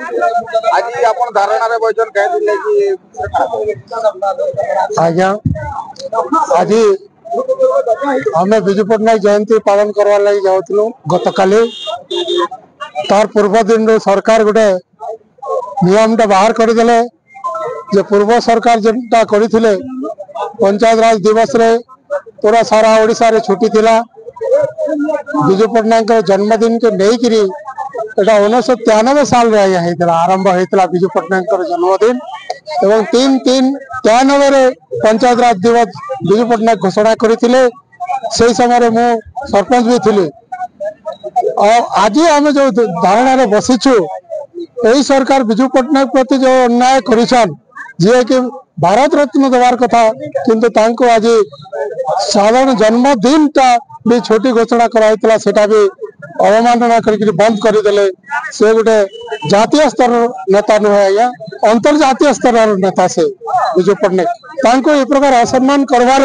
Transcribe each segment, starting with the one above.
आज आपण धारणा रे बैठन कह दिले कि आज्ञा आज आम विजु पट्टनायक जयंती पालन करवा लगी जाऊँ गतकाली तार पूर्व दिन सरकार गोटे नियम टा बाहर करदे जे पूर्व सरकार जेटा करते पंचायत राज दिवस रे पूरा सारा ओडिशा रे छुट्टी थिला विजु पट्टनायक जन्मदिन के लेकिरी 1993 साल रे आरंभ होता विजु पट्टनायक जन्मदिन एवं 3/3/93 रे पंचायत राज दिवस विजु पट्टनायक घोषणा करते से समय मु सरपंच भी थी। आज आम जो धारणा रे बसीचु यही सरकार विजु पट्टनायक प्रति जो अन्याय करिछन जे कि भारत रत्न देवार कथा किंतु तांको आज साधारण जन्मदिन टा भी छोटी घोषणा कराइतला सेटा भी अवमानना करके बंद करदे से गोटे जातीय स्तर नेता नुहे आज्ञा अंतर्जातीय स्तर नेता से विजु पट्टनायक तांको ए प्रकार असम्मान करवार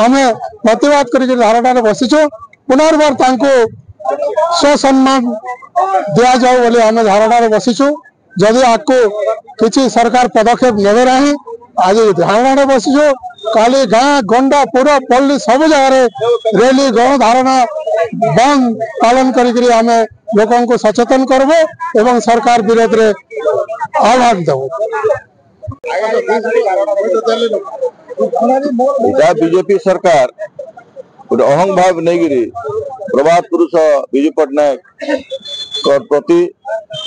आमे प्रतिवाद करके धारणा बसीचु पुनर्बार तांको स्वसम्मान दिया जाओ बोले आमे धारणा बसीचु जदि आपको किसी सरकार पदक्षेप नेबे नहीं आज धारणा बसीचु काली गाँ गंडा पूरा पल्ली सब जगह रैली गण धारणा बंद पालन करी आमे लोकों को सचेतन करबो एवं सरकार विरोध रे आह्वान देबो। बीजेपी सरकार गोटे अहंग भाव नहीं प्रभात पुरुष विजु पट्टनायक प्रति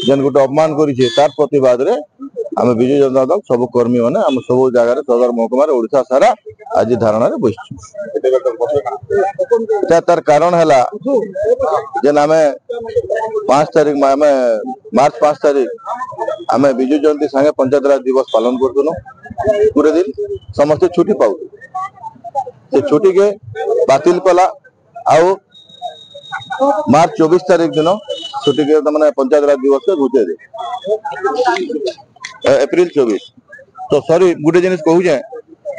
जेन गोटे अपमान करिछे तार प्रतिवाद रे आम विजु जनता दल सब कर्मी माने आम सब जगह सदर महकुमा ओडिशा सारा आज धारणा रे बसछु। तार कारण है जेन आम 5 तारीख आम मार्च 5 तारीख आम विजु जयंती संगे पंचायत राज दिवस पालन करतुनु पूरे दिन समस्त छुट्टी पाऊ से छुट्टी के बातिल कला आउ मार्च 24 तारीख दिन छुट्टी के मैंने पंचायत राज दिवस के घुचे दे एप्रिल 24 तो सॉरी गोटे जिन कहूचे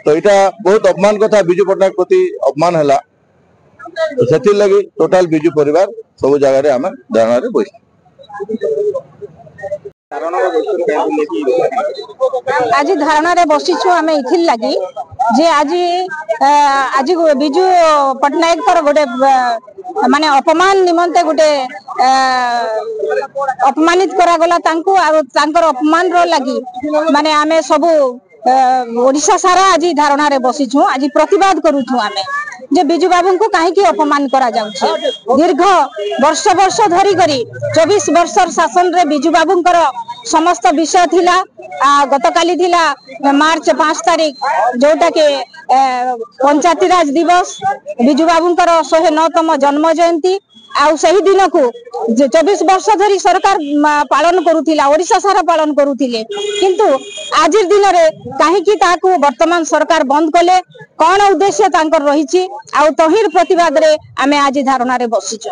तो यहाँ बहुत अपमान कथा विजु पट्टनायक प्रति अपमान है से लगी टोटाल विजु परिवार सब जगह आम धारणा बस आज धारणा रे बसीछु आमे इथिल लगी जे आज आज विजु पट्टनायक गोटे माने अपमान निमंते गोटे अपमानित करा गला तांको आरो तांकर अपमान रो लगी माने आमे सब ओडिशा सारा आज धारणा रे बसीछु आज प्रतिवाद करूछु आमे जे विजु बाबू को कहीं अपमान करा जाउछे दीर्घ वर्ष वर्ष धरी करी 24 वर्ष शासन रे विजु बाबू समस्त विषय थिला गतकाली थिला मार्च 5 तारीख जोटा के पंचायती राज दिवस विजु बाबू 109तम जन्म जयंती आउ सही दिन को 24 वर्ष धरी सरकार पालन करुथिला ओडिशा सारा पालन करुथिले किंतु आज दिन रे काहे कि ताकू वर्तमान सरकार बंद कले कौन उद्देश्य तांकर रहिछि आउ तहिर प्रतिवाद रे आमे आज धारणा रे बसिछु।